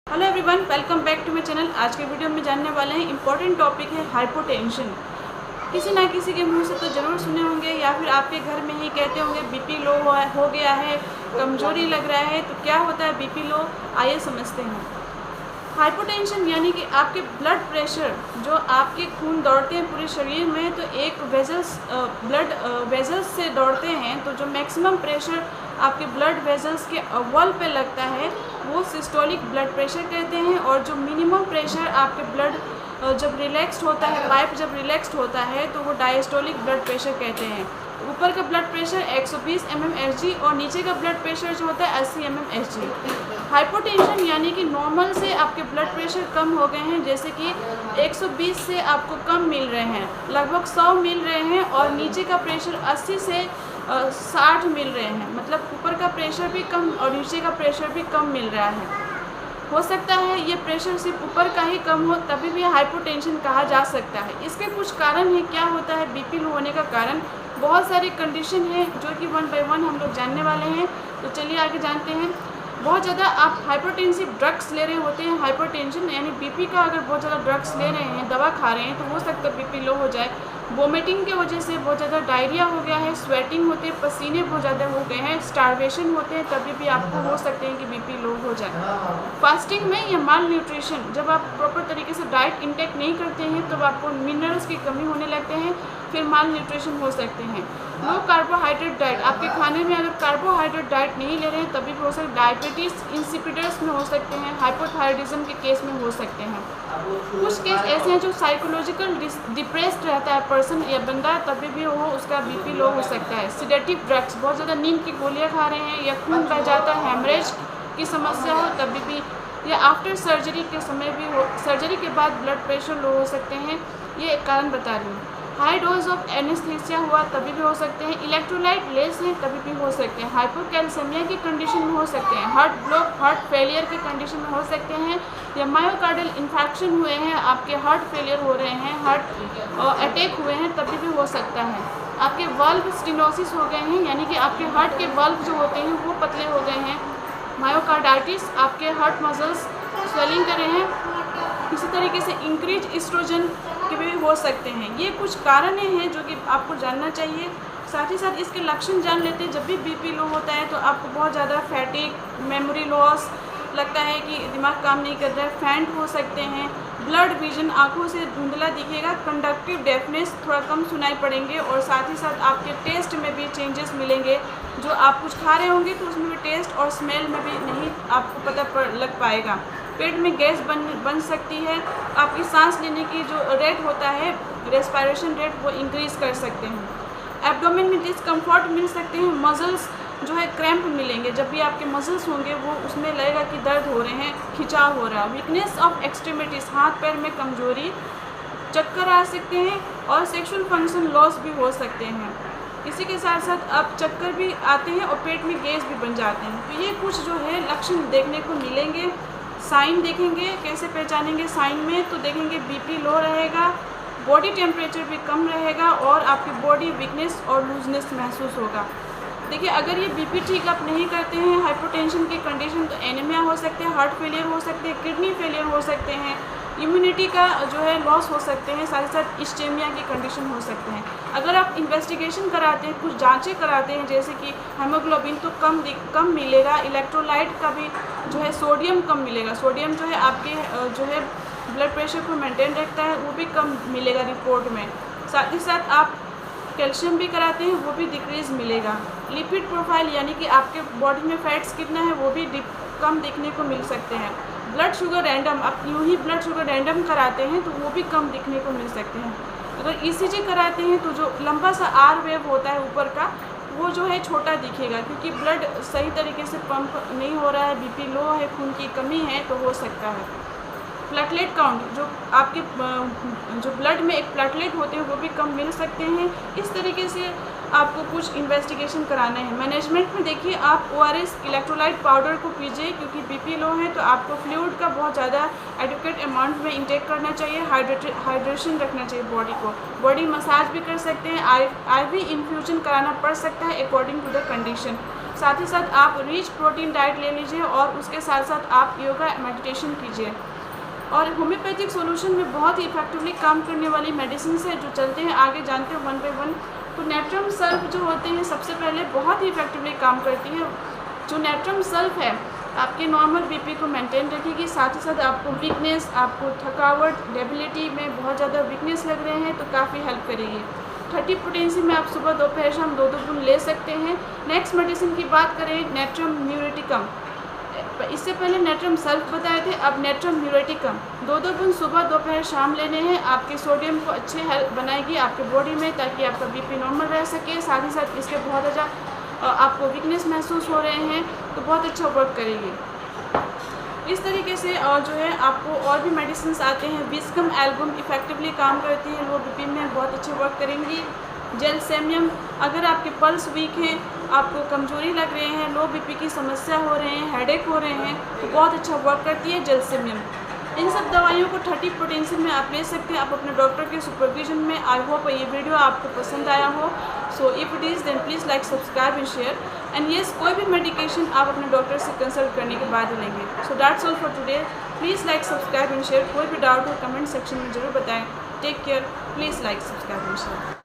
Hello everyone, welcome back to my channel. आज के video में जानने वाले हैं इंपॉर्टेंट टॉपिक है हाइपोटेंशन। किसी ना किसी के मुंह से तो ज़रूर सुने होंगे या फिर आपके घर में ही कहते होंगे बीपी लो हो गया है, कमजोरी लग रहा है। तो क्या होता है बीपी लो, आइए समझते हैं। हाइपोटेंशन यानी कि आपके ब्लड प्रेशर जो आपके खून दौड़ते हैं पूरे शरीर में, तो एक ब्लड वेजल्स से दौड़ते हैं। तो जो मैक्सिमम प्रेशर आपके ब्लड वेजल्स के वॉल पे लगता है वो सिस्टोलिक ब्लड प्रेशर कहते हैं, और जो मिनिमम प्रेशर आपके ब्लड जब रिलैक्स्ड होता है, पाइप जब रिलैक्स्ड होता है तो वो डायस्टोलिक ब्लड प्रेशर कहते हैं। ऊपर का ब्लड प्रेशर 120 mmHg और नीचे का ब्लड प्रेशर जो होता है 80 mmHg। हाइपोटेंशन यानी कि नॉर्मल से आपके ब्लड प्रेशर कम हो गए हैं, जैसे कि 120 से आपको कम मिल रहे हैं, लगभग 100 मिल रहे हैं, और नीचे का प्रेशर 80 से 60 मिल रहे हैं। मतलब ऊपर का प्रेशर भी कम और नीचे का प्रेशर भी कम मिल रहा है। हो सकता है ये प्रेशर सिर्फ ऊपर का ही कम हो, तभी भी हाइपोटेंशन कहा जा सकता है। इसके कुछ कारण हैं। क्या होता है बीपी लो होने का कारण? बहुत सारी कंडीशन है जो कि वन बाय वन हम लोग जानने वाले हैं। तो चलिए आगे जानते हैं। बहुत ज़्यादा आप हाइपरटेंसिव ड्रग्स ले रहे होते हैं। हाइपरटेंशन यानी बीपी का अगर बहुत ज़्यादा ड्रग्स ले रहे हैं, दवा खा रहे हैं, तो हो सकता है बीपी लो हो जाए। वोमिटिंग की वजह से बहुत ज़्यादा डायरिया हो गया है, स्वेटिंग होते हैं, पसीने बहुत ज़्यादा हो गए हैं, स्टारवेशन होते हैं, तभी भी आपको हो सकते हैं कि बीपी लो हो जाए। फास्टिंग में या माल न्यूट्रिशन, जब आप प्रॉपर तरीके से डाइट इंटेक नहीं करते हैं तो आपको मिनरल्स की कमी होने लगते हैं, फिर माल न्यूट्रिशन हो सकते हैं। लो कार्बोहाइड्रेट डाइट, आपके खाने में अगर कार्बोहाइड्रेट डाइट नहीं ले रहे हैं तभी भी हो सकता है। डायबिटीज़ इंसिपिडस में हो सकते हैं, हाइपोथायराइडिज्म के केस में हो सकते हैं। कुछ केस ऐसे हैं जो साइकोलॉजिकल डिप्रेस्ड रहता है पर्सन या बंदा, तभी भी वो उसका बीपी लो हो सकता है। सिडेटिव ड्रग्स, बहुत ज़्यादा नींद की गोलियां खा रहे हैं, या खून बह जाता है, हेमरेज की समस्या हो तभी भी, या आफ्टर सर्जरी के समय भी हो, सर्जरी के बाद ब्लड प्रेशर लो हो सकते हैं। ये एक कारण बता रही हूँ। हाई डोज ऑफ एनेस्थीसिया हुआ तभी भी हो सकते हैं। इलेक्ट्रोलाइट लेस हैं तभी भी हो सकते हैं। हाइपोकैल्सेमिया की कंडीशन में हो सकते हैं। हार्ट ब्लॉक, हार्ट फेलियर की कंडीशन में हो सकते हैं, या मायोकार्डियल इन्फेक्शन हुए हैं, आपके हार्ट फेलियर हो रहे हैं, हार्ट अटैक हुए हैं, तभी भी हो सकता है। आपके वाल्व स्टेनोसिस हो गए हैं, यानी कि आपके हार्ट के वाल्व जो होते हैं वो पतले हो गए हैं। मायोकार्डाइटिस, आपके हार्ट मसल्स स्वेलिंग कर रहे हैं। इसी तरीके से इंक्रीज एस्ट्रोजन के भी हो सकते हैं। ये कुछ कारण हैं जो कि आपको जानना चाहिए। साथ ही साथ इसके लक्षण जान लेते हैं। जब भी बीपी लो होता है तो आपको बहुत ज़्यादा फैटिक, मेमोरी लॉस, लगता है कि दिमाग काम नहीं कर रहा है, फैंट हो सकते हैं, ब्लड विजन, आंखों से धुंधला दिखेगा, कंडक्टिव डेफनेस, थोड़ा कम सुनाई पड़ेंगे, और साथ ही साथ आपके टेस्ट में भी चेंजेस मिलेंगे। जो आप कुछ खा रहे होंगे तो उसमें भी टेस्ट और स्मेल में भी नहीं आपको पता लग पाएगा। पेट में गैस बन सकती है। आपकी सांस लेने की जो रेट होता है, रेस्पिरेशन रेट, वो इंक्रीज़ कर सकते हैं। एब्डोमेन में डिस्कम्फर्ट मिल सकते हैं। मसल्स जो है क्रैम्प मिलेंगे। जब भी आपके मसल्स होंगे वो उसमें लगेगा कि दर्द हो रहे हैं, खिंचाव हो रहा है। वीकनेस ऑफ एक्सट्रीमिटीज़, हाथ पैर में कमजोरी, चक्कर आ सकते हैं, और सेक्सुअल फंक्शन लॉस भी हो सकते हैं। इसी के साथ साथ अब चक्कर भी आते हैं और पेट में गैस भी बन जाते हैं। तो ये कुछ जो है लक्षण देखने को मिलेंगे। साइन देखेंगे, कैसे पहचानेंगे साइन में? तो देखेंगे बीपी लो रहेगा, बॉडी टेम्परेचर भी कम रहेगा, और आपकी बॉडी वीकनेस और लूजनेस महसूस होगा। देखिए, अगर ये बीपी ठीक आप नहीं करते हैं, हाइपोटेंशन की कंडीशन, तो एनीमिया हो सकते हैं, हार्ट फेलियर हो सकते हैं, किडनी फेलियर हो सकते हैं, इम्यूनिटी का जो है लॉस हो सकते हैं, साथ ही साथ इस्टेमिया की कंडीशन हो सकते हैं। अगर आप इन्वेस्टिगेशन कराते हैं, कुछ जांचें कराते हैं, जैसे कि हेमोग्लोबिन, तो कम मिलेगा। इलेक्ट्रोलाइट का भी जो है सोडियम कम मिलेगा। सोडियम जो है आपके जो है ब्लड प्रेशर को मेंटेन रखता है, वो भी कम मिलेगा रिपोर्ट में। साथ ही साथ आप कैल्शियम भी कराते हैं, वो भी डिक्रीज़ मिलेगा। लिपिड प्रोफाइल यानी कि आपके बॉडी में फैट्स कितना है वो भी कम देखने को मिल सकते हैं। ब्लड शुगर रैंडम, आप यूँ ही ब्लड शुगर रैंडम कराते हैं तो वो भी कम दिखने को मिल सकते हैं। अगर ईसीजी कराते हैं तो जो लंबा सा आर वेव होता है ऊपर का, वो जो है छोटा दिखेगा, क्योंकि ब्लड सही तरीके से पंप नहीं हो रहा है, बीपी लो है, खून की कमी है, तो हो सकता है। प्लेटलेट काउंट, जो आपके जो ब्लड में एक प्लेटलेट होते हैं वो भी कम मिल सकते हैं। इस तरीके से आपको कुछ इन्वेस्टिगेशन कराना है। मैनेजमेंट में देखिए, आप ओआरएस इलेक्ट्रोलाइट पाउडर को पीजिए, क्योंकि बीपी लो है तो आपको फ्लूइड का बहुत ज़्यादा एडिक्वेट अमाउंट में इंटेक करना चाहिए। हाइड्रेशन रखना चाहिए बॉडी को। बॉडी मसाज भी कर सकते हैं। आईवी इन्फ्यूजन कराना पड़ सकता है अकॉर्डिंग टू द कंडीशन। साथ ही साथ आप रिच प्रोटीन डाइट ले लीजिए और उसके साथ साथ आप योगा मेडिटेशन कीजिए। और होम्योपैथिक सॉल्यूशन में बहुत ही इफेक्टिवली काम करने वाली मेडिसिन है जो चलते हैं, आगे जानते हैं वन बाय वन। तो नेट्रम सल्फ जो होते हैं सबसे पहले बहुत ही इफेक्टिवली काम करती है। जो नेट्रम सल्फ है आपके नॉर्मल बीपी को मेंटेन रखेगी, साथ ही साथ आपको वीकनेस, आपको थकावट, डेबिलिटी में बहुत ज़्यादा वीकनेस लग रहे हैं तो काफ़ी हेल्प करेगी। 30 पोटेंसी में आप सुबह दोपहर शाम 2-2 बूंद ले सकते हैं। नेक्स्ट मेडिसिन की बात करें नेट्रम म्यूरेटिकम, इससे पहले नेट्रम सल्फ बताए थे, अब नेट्रम म्यूरेटिकम 2-2 बूंद सुबह दोपहर शाम लेने हैं। आपके सोडियम को अच्छे हेल्प बनाएगी आपके बॉडी में ताकि आपका बीपी नॉर्मल रह सके। साथ ही साथ इसके बहुत अच्छा आपको वीकनेस महसूस हो रहे हैं तो बहुत अच्छा वर्क करेगी। इस तरीके से जो है आपको और भी मेडिसिन आते हैं। विस्कम एल्बम इफेक्टिवली काम करती है, लो बीपी में बहुत अच्छे वर्क करेंगी। जेलसेमियम, अगर आपके पल्स वीक हैं, आपको कमजोरी लग रहे हैं, लो बीपी की समस्या हो रहे हैं, हेडेक हो रहे हैं तो बहुत अच्छा वर्क करती है जेलसेमियम। इन सब दवाइयों को 30 पोटेंशियल में आप ले सकते हैं आप अपने डॉक्टर के सुपरविजन में। आई होप ये वीडियो आपको पसंद आया हो। So if it is then please like, subscribe and share. And yes, कोई भी मेडिकेशन आप अपने डॉक्टर से कंसल्ट करने के बाद ही लेंगे। So that's all for today. Please like, subscribe and share. कोई भी डाउट हो कमेंट सेक्शन में ज़रूर बताएं। Take care. Please like, subscribe and share.